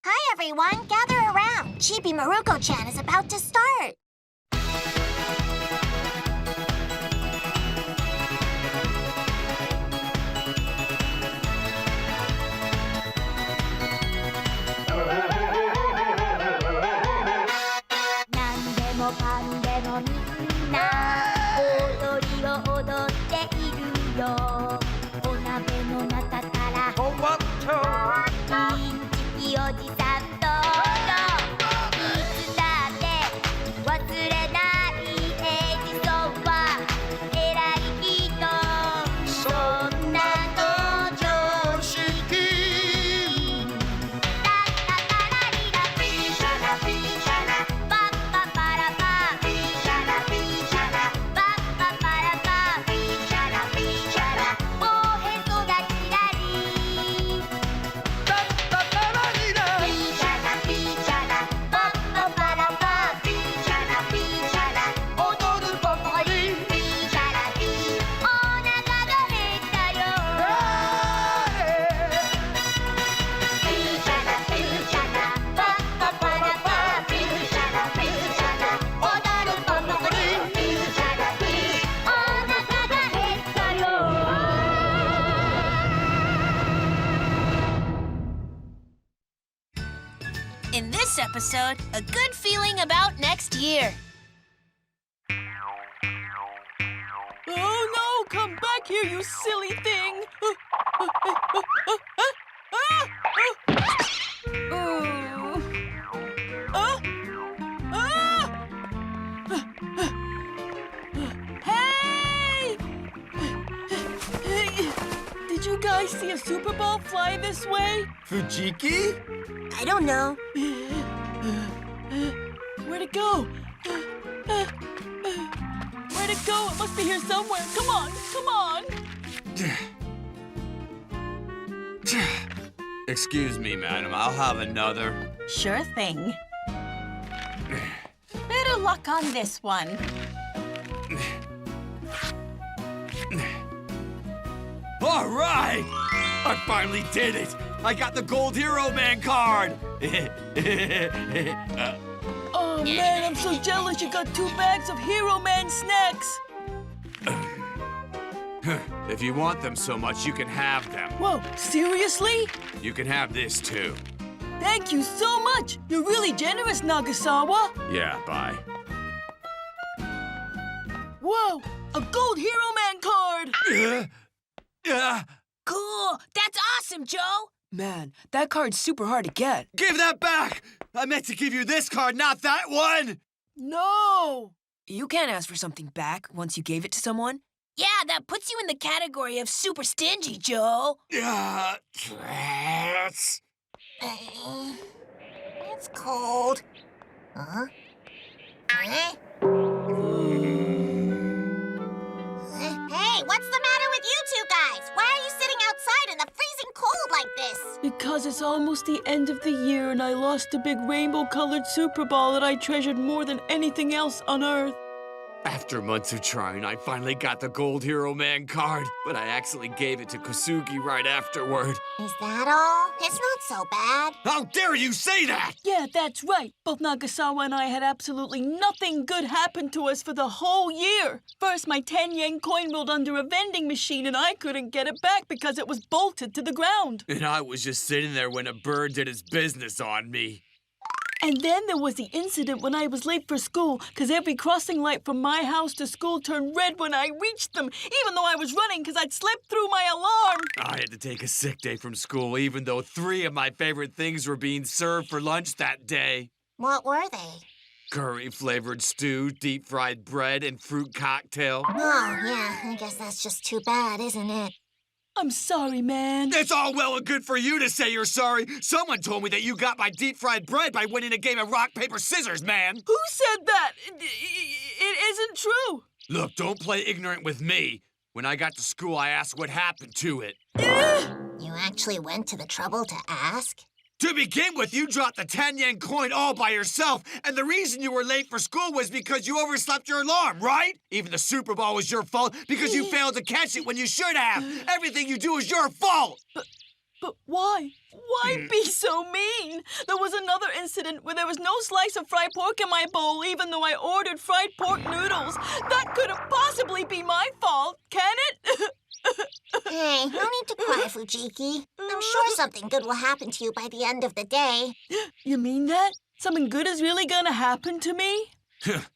Hi, everyone. Gather around. Chibi Maruko Chan is about to start. In this episode, a good feeling about next year. Oh no! Come back here, you silly thing! Hey! Did you guys see a Super Ball fly this way? Fujiki? I don't know. Where'd it go? Where'd it go? It must be here somewhere. Come on, come on. Excuse me, madam. I'll have another. Sure thing. Better luck on this one. All right! I finally did it! I got the Gold Hero Man card! Oh man, I'm so jealous you got 2 bags of Hero Man snacks. If you want them so much, you can have them. Whoa, seriously? You can have this, too. Thank you so much. You're really generous, Nagasawa. Yeah, bye. Whoa, a Gold Hero Man card! Cool! That's awesome, Joe! Man, that card's super hard to get. Give that back! I meant to give you this card, not that one! No! You can't ask for something back once you gave it to someone. Yeah, that puts you in the category of super stingy, Joe. Rats. It's cold. Huh? Hey, what's the matter with you two guys? Why are you sitting outside in the freezing cold like this? Because it's almost the end of the year and I lost a big rainbow-colored Super Ball that I treasured more than anything else on Earth. After months of trying, I finally got the Gold Hero Man card, but I accidentally gave it to Kosugi right afterward. Is that all? It's not so bad. How dare you say that! Yeah, that's right. Both Nagasawa and I had absolutely nothing good happen to us for the whole year. First, my 10-yen coin rolled under a vending machine and I couldn't get it back because it was bolted to the ground. And I was just sitting there when a bird did his business on me. And then there was the incident when I was late for school because every crossing light from my house to school turned red when I reached them, even though I was running because I'd slipped through my alarm. I had to take a sick day from school, even though 3 of my favorite things were being served for lunch that day. What were they? Curry-flavored stew, deep-fried bread, and fruit cocktail. Oh, yeah, I guess that's just too bad, isn't it? I'm sorry, man. It's all well and good for you to say you're sorry. Someone told me that you got my deep-fried bread by winning a game of rock, paper, scissors, man. Who said that? It isn't true. Look, don't play ignorant with me. When I got to school, I asked what happened to it. You actually went to the trouble to ask? To begin with, you dropped the 10-yen coin all by yourself, and the reason you were late for school was because you overslept your alarm, right? Even the Super Ball was your fault because you failed to catch it when you should have. Everything you do is your fault. But why? Why be so mean? There was another incident where there was no slice of fried pork in my bowl, even though I ordered fried pork noodles. That couldn't possibly be my fault, can it? Hey, no need to cry, Fujiki. I'm sure something good will happen to you by the end of the day. You mean that? Something good is really gonna happen to me?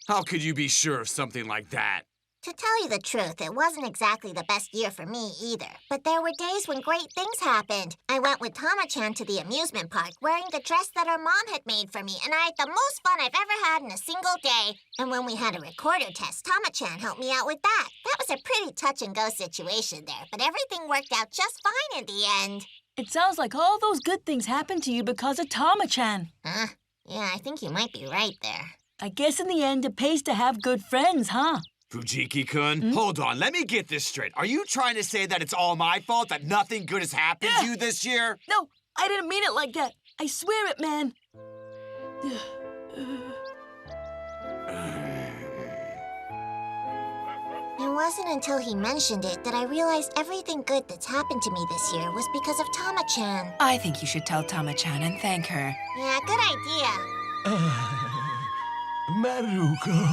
How could you be sure of something like that? To tell you the truth, it wasn't exactly the best year for me either. But there were days when great things happened. I went with Tama-chan to the amusement park wearing the dress that her mom had made for me, and I had the most fun I've ever had in a single day. And when we had a recorder test, Tama-chan helped me out with that. That was a pretty touch-and-go situation there, but everything worked out just fine in the end. It sounds like all those good things happened to you because of Tama-chan. Huh? Yeah, I think you might be right there. I guess in the end, it pays to have good friends, huh? Fujiki-kun, hold on, let me get this straight. Are you trying to say that it's all my fault, that nothing good has happened to you this year? No, I didn't mean it like that. I swear it, man. It wasn't until he mentioned it that I realized everything good that's happened to me this year was because of Tama-chan. I think you should tell Tama-chan and thank her. Yeah, good idea. Maruko.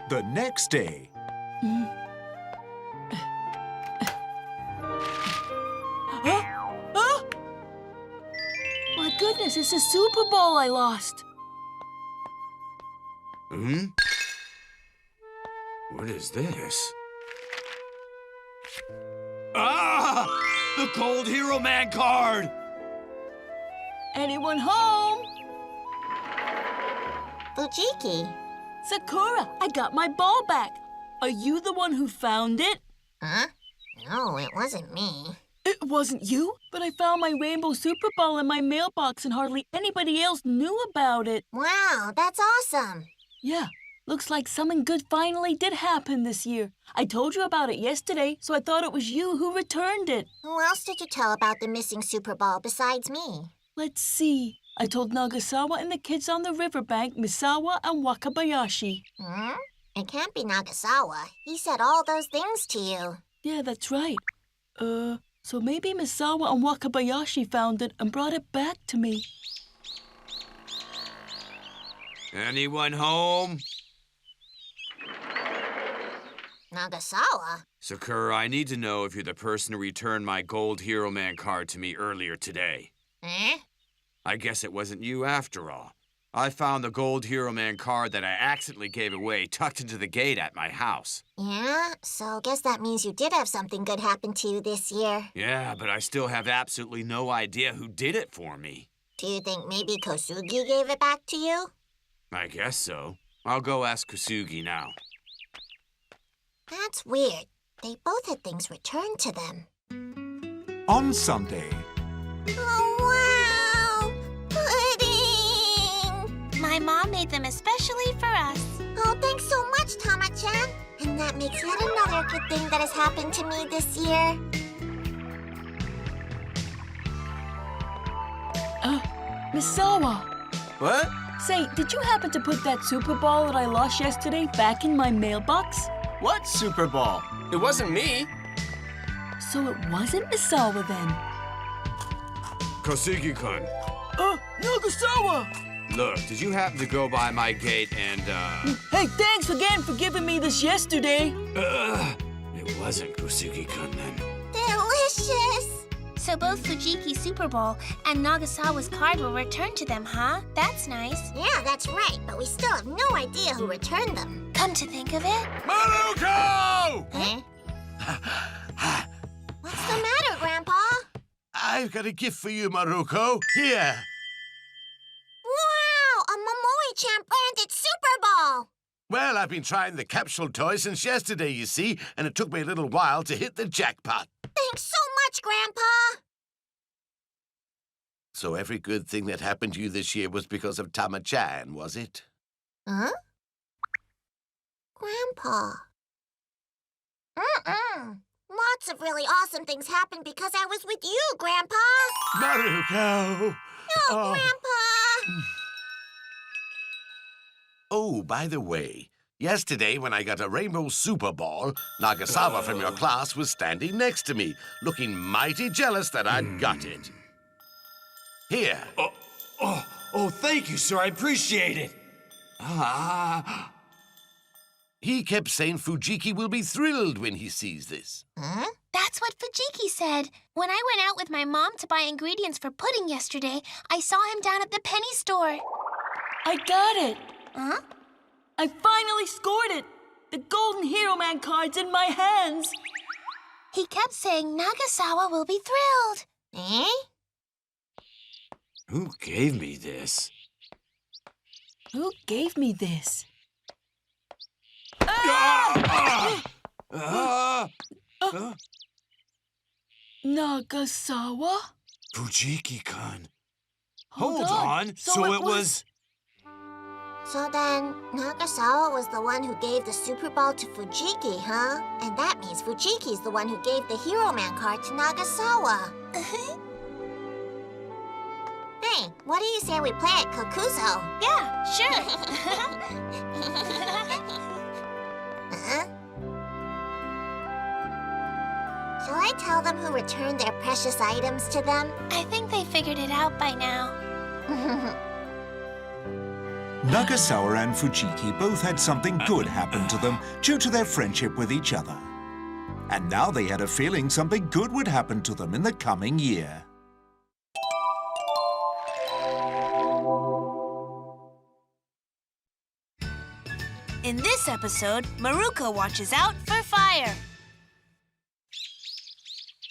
The next day. Huh? Huh? My goodness, it's a Super Bowl I lost. What is this? Ah! The Gold Hero Man card! Anyone home? Fujiki. Sakura, I got my ball back. Are you the one who found it? Huh? No, it wasn't me. It wasn't you, but I found my rainbow Super Ball in my mailbox and hardly anybody else knew about it. Wow, that's awesome. Yeah, looks like something good finally did happen this year. I told you about it yesterday, so I thought it was you who returned it. Who else did you tell about the missing Super Ball besides me? Let's see. I told Nagasawa and the kids on the riverbank, Misawa and Wakabayashi. It can't be Nagasawa. He said all those things to you. Yeah, that's right. So maybe Misawa and Wakabayashi found it and brought it back to me. Anyone home? Nagasawa? Sakura, I need to know if you're the person who returned my Gold Hero Man card to me earlier today. Eh? I guess it wasn't you after all. I found the Gold Hero Man card that I accidentally gave away tucked into the gate at my house. Yeah? So guess that means you did have something good happen to you this year. Yeah, but I still have absolutely no idea who did it for me. Do you think maybe Kosugi gave it back to you? I guess so. I'll go ask Kusugi now. That's weird. They both had things returned to them. On Sunday. Oh, wow! Pudding! My mom made them especially for us. Oh, thanks so much, Tama-chan. And that makes yet another good thing that has happened to me this year. Misawa. What? Say, did you happen to put that Super Ball that I lost yesterday back in my mailbox? What Super Ball? It wasn't me. So it wasn't Misawa then? Kosugi-kun, Nagasawa! look, did you happen to go by my gate and, Hey, thanks again for giving me this yesterday. It wasn't Kosugi-kun then. Delicious! So both Fujiki's Super Bowl and Nagasawa's card were returned to them, huh? That's nice. Yeah, that's right, but we still have no idea who returned them. Come to think of it. Maruko! Eh? What's the matter, Grandpa? I've got a gift for you, Maruko. Here. Wow! A Momoe-chan branded Super Ball! Well, I've been trying the capsule toy since yesterday, you see, and it took me a little while to hit the jackpot. Thanks so much, Grandpa! So every good thing that happened to you this year was because of Tama-chan, was it? Huh? Grandpa. Lots of really awesome things happened because I was with you, Grandpa. Maruko! No, Grandpa! Oh, by the way, Yesterday, when I got a rainbow super ball, Nagasawa from your class was standing next to me, looking mighty jealous that I'd got it. Here. Oh, thank you, sir. I appreciate it. He kept saying Fujiki will be thrilled when he sees this. Huh? That's what Fujiki said. When I went out with my mom to buy ingredients for pudding yesterday, I saw him down at the penny store. I got it. Huh? I finally scored it. The Golden Hero Man card's in my hands. He kept saying Nagasawa will be thrilled. Eh? Who gave me this? Who gave me this? Nagasawa? Fujiki-kun. Hold Hold on. So it was... So then, Nagasawa was the one who gave the Super Ball to Fujiki, huh? And that means Fujiki's the one who gave the Hero Man card to Nagasawa. Hey, what do you say we play at Kokuzo? Yeah, sure. Huh? Shall I tell them who returned their precious items to them? I think they figured it out by now. Nagasawa and Fujiki both had something good happen to them due to their friendship with each other. And now they had a feeling something good would happen to them in the coming year. In this episode, Maruko watches out for fire.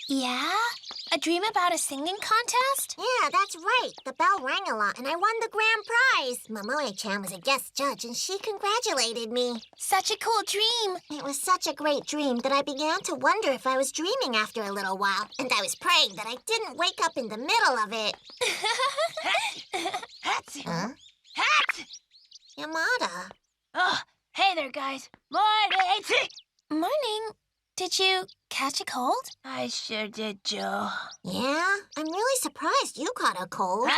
Yeah? A dream about a singing contest? Yeah, that's right. The bell rang a lot and I won the grand prize. Momoe-chan was a guest judge and she congratulated me. Such a cool dream. It was such a great dream that I began to wonder if I was dreaming after a little while. And I was praying that I didn't wake up in the middle of it. Huh? Yamada. Oh, hey there, guys. Morning. Morning. Did you catch a cold? I sure did, Joe. Yeah? I'm really surprised you caught a cold.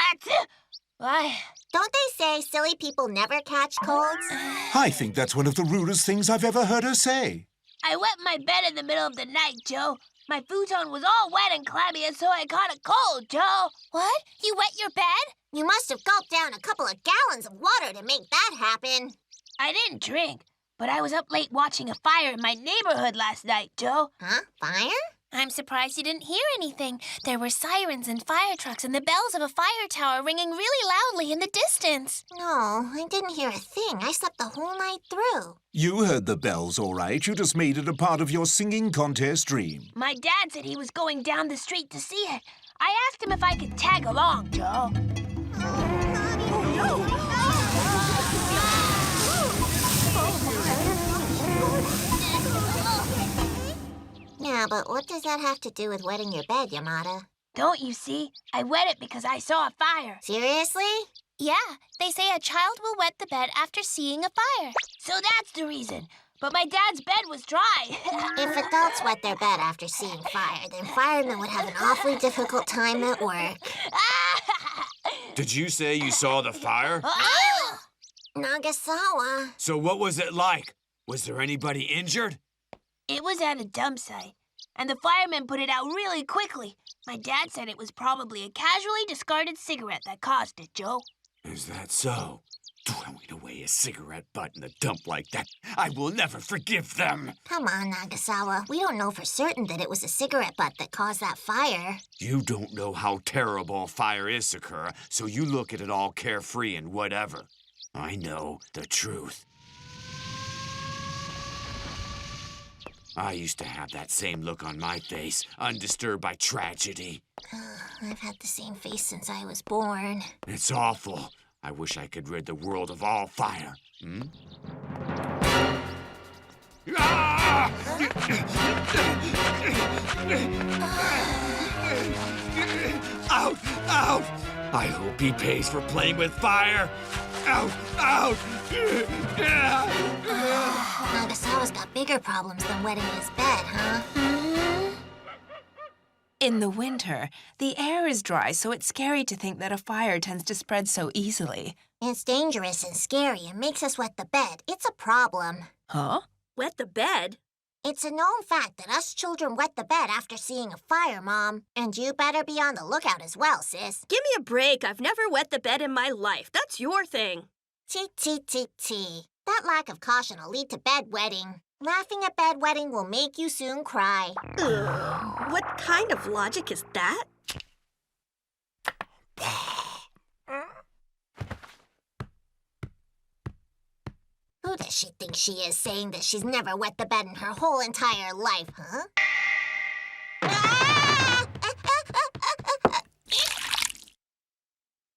Why? Don't they say silly people never catch colds? I think that's one of the rudest things I've ever heard her say. I wet my bed in the middle of the night, Joe. My futon was all wet and clammy, and so I caught a cold, Joe. What? You wet your bed? You must have gulped down a couple of gallons of water to make that happen. I didn't drink, but I was up late watching a fire in my neighborhood last night, Joe. Huh? Fire? I'm surprised you didn't hear anything. There were sirens and fire trucks and the bells of a fire tower ringing really loudly in the distance. No, I didn't hear a thing. I slept the whole night through. You heard the bells, all right. You just made it a part of your singing contest dream. My dad said he was going down the street to see it. I asked him if I could tag along, Joe. Yeah, but what does that have to do with wetting your bed, Yamada? Don't you see? I wet it because I saw a fire. Seriously? Yeah, they say a child will wet the bed after seeing a fire. So that's the reason. But my dad's bed was dry. If adults wet their bed after seeing fire, then firemen would have an awfully difficult time at work. Did you say you saw the fire? Nagasawa. So what was it like? Was there anybody injured? It was at a dump site, and the firemen put it out really quickly. My dad said it was probably a casually discarded cigarette that caused it, Joe. Is that so? Throwing away a cigarette butt in the dump like that, I will never forgive them. Come on, Nagasawa. We don't know for certain that it was a cigarette butt that caused that fire. You don't know how terrible a fire is, Sakura, so you look at it all carefree and whatever. I know the truth. I used to have that same look on my face, undisturbed by tragedy. I've had the same face since I was born. It's awful. I wish I could rid the world of all fire. Ah! Out! Out! I hope he pays for playing with fire. Out! Out! Nagasawa's got bigger problems than wetting his bed, huh? In the winter, the air is dry, so it's scary to think that a fire tends to spread so easily. It's dangerous and scary and makes us wet the bed. It's a problem. Huh? Wet the bed? It's a known fact that us children wet the bed after seeing a fire, Mom. And you better be on the lookout as well, sis. Give me a break. I've never wet the bed in my life. That's your thing. T. That lack of caution will lead to bedwetting. Laughing at bedwetting will make you soon cry. Ugh, what kind of logic is that? Who does she think she is saying that she's never wet the bed in her whole entire life, huh? Ah!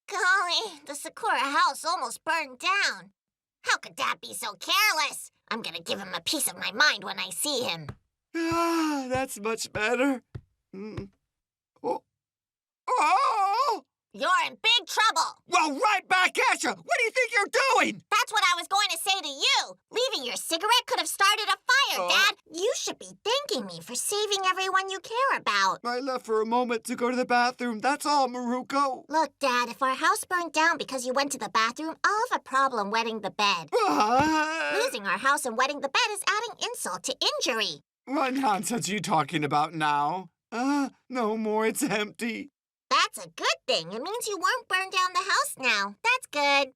Golly, the Sakura house almost burned down. How could Dad be so careless? I'm gonna give him a piece of my mind when I see him. Ah, that's much better. Oh. Oh! You're in big trouble. Well, right back at you. What do you think you're doing? That's what I was going to say to you. Leaving your cigarette could have started a fire, Dad. You should be thanking me for saving everyone you care about. I left for a moment to go to the bathroom. That's all, Maruko. Look, Dad, if our house burned down because you went to the bathroom, I'll have a problem wetting the bed. Losing our house and wetting the bed is adding insult to injury. What nonsense are you talking about now? No more. It's empty. That's a good thing. It means you won't burn down the house now. That's good.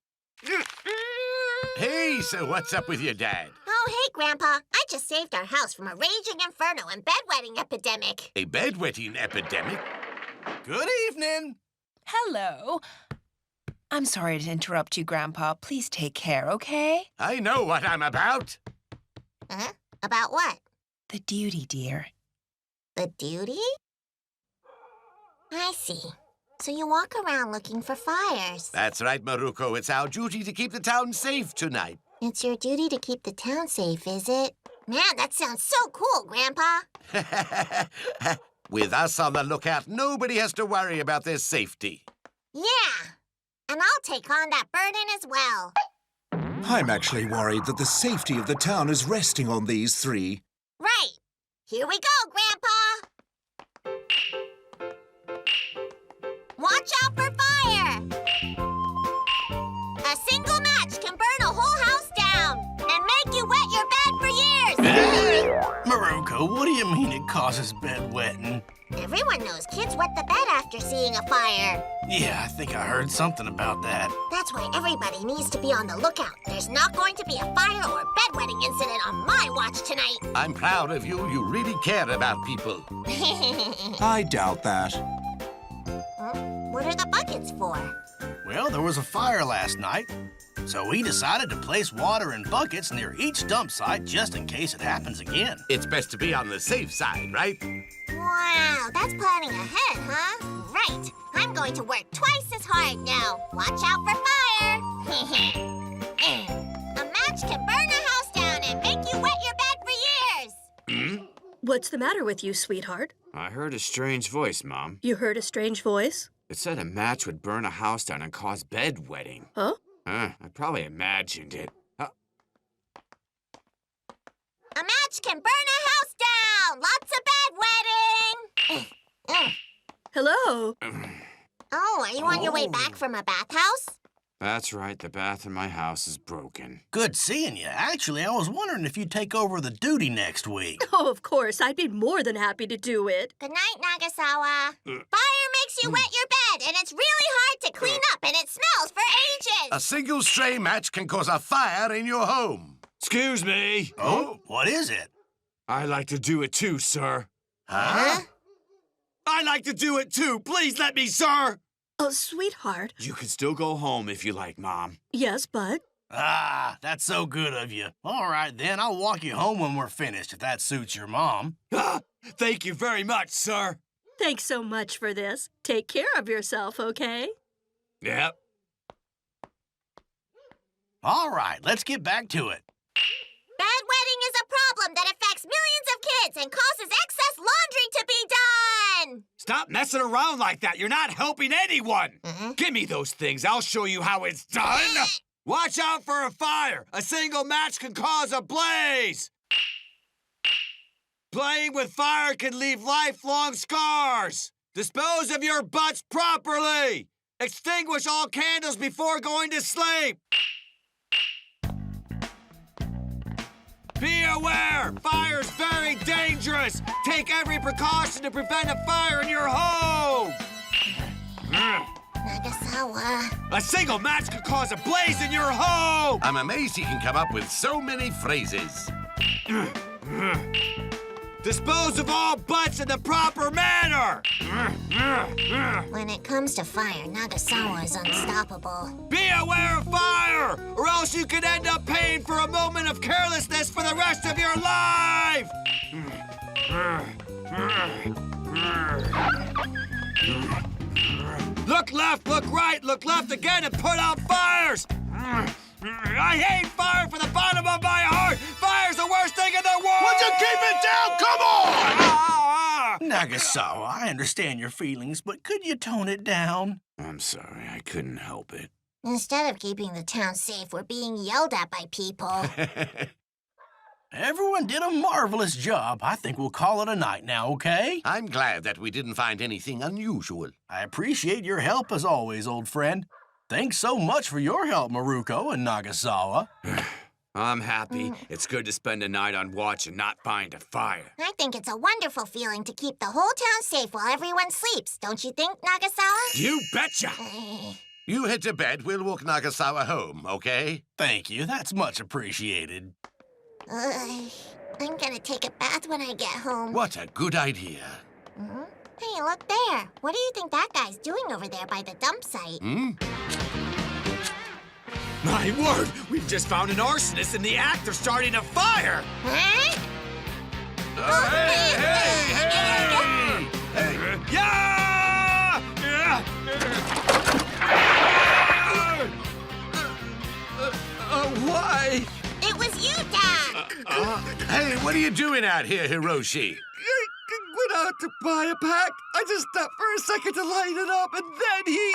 Hey, so what's up with your dad? Oh, hey, Grandpa. I just saved our house from a raging inferno and bedwetting epidemic. A bedwetting epidemic? Good evening. Hello. I'm sorry to interrupt you, Grandpa. Please take care, okay? I know what I'm about. Huh? About what? The duty, dear. The duty? I see. So you walk around looking for fires. That's right, Maruko. It's our duty to keep the town safe tonight. It's your duty to keep the town safe, is it? Man, that sounds so cool, Grandpa. With us on the lookout, nobody has to worry about their safety. Yeah. And I'll take on that burden as well. I'm actually worried that the safety of the town is resting on these three. Right. Here we go, Grandpa. Watch out for fire! A single match can burn a whole house down and make you wet your bed for years! Maruko, what do you mean it causes bedwetting? Everyone knows kids wet the bed after seeing a fire. Yeah, I think I heard something about that. That's why everybody needs to be on the lookout. There's not going to be a fire or bedwetting incident on my watch tonight. I'm proud of you. You really care about people. I doubt that. What are the buckets for? Well, there was a fire last night, so we decided to place water in buckets near each dump site just in case it happens again. It's best to be on the safe side, right? Wow, that's planning ahead, huh? Right. I'm going to work twice as hard now. Watch out for fire. A match can burn a house down and make you wet your bed for years. What's the matter with you, sweetheart? I heard a strange voice, Mom. You heard a strange voice? It said a match would burn a house down and cause bedwetting. Huh? I probably imagined it. A match can burn a house down. Lots of bedwetting. Hello? Oh, are you on your way back from a bathhouse? That's right, the bath in my house is broken. Good seeing you. Actually, I was wondering if you'd take over the duty next week. Oh, of course. I'd be more than happy to do it. Good night, Nagasawa. Fire makes you wet your bed, and it's really hard to clean up, and it smells for ages. A single stray match can cause a fire in your home. Excuse me. Oh, what is it? I like to do it too, sir. Huh? I like to do it too. Please let me, sir. Oh, sweetheart. You can still go home if you like, Mom. Yes, but... Ah, that's so good of you. All right, then. I'll walk you home when we're finished, if that suits your mom. Thank you very much, sir. Thanks so much for this. Take care of yourself, okay? Yep. All right, let's get back to it. Bedwetting is a problem that affects millions of kids and causes excess laundry to be done. Stop messing around like that. You're not helping anyone. Give me those things. I'll show you how it's done. Watch out for a fire. A single match can cause a blaze. Playing with fire can leave lifelong scars. Dispose of your butts properly. Extinguish all candles before going to sleep! Be aware! Fire's very dangerous! Take every precaution to prevent a fire in your home! Nagasawa. A single match could cause a blaze in your home! I'm amazed he can come up with so many phrases. Dispose of all butts in the proper manner! When it comes to fire, Nagasawa is unstoppable. Be aware of fire, or else you could end up paying for a moment of carelessness for the rest of your life! Look left, look right, look left again, and put out fires! I hate fire from the bottom of my heart! Fire's the worst thing in the world! Would you keep it down? Come on! Ah! Nagasawa, I understand your feelings, but could you tone it down? I'm sorry, I couldn't help it. Instead of keeping the town safe, we're being yelled at by people. Everyone did a marvelous job. I think we'll call it a night now, okay? I'm glad that we didn't find anything unusual. I appreciate your help as always, old friend. Thanks so much for your help, Maruko and Nagasawa. I'm happy. It's good to spend a night on watch and not find a fire. I think it's a wonderful feeling to keep the whole town safe while everyone sleeps. Don't you think, Nagasawa? You betcha! You head to bed. We'll walk Nagasawa home, okay? Thank you. That's much appreciated. I'm gonna take a bath when I get home. What a good idea. Hey, look there. What do you think that guy's doing over there by the dump site? My word! We've just found an arsonist in the act of starting a fire! Huh? Hey! Yeah! Why? It was you, Dad! Hey, what are you doing out here, Hiroshi? Went out to buy a pack. I just stopped for a second to light it up, and then he...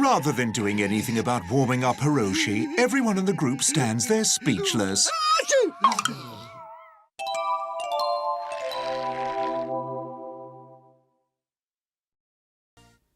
Rather than doing anything about warming up Hiroshi, everyone in the group stands there speechless. Achoo!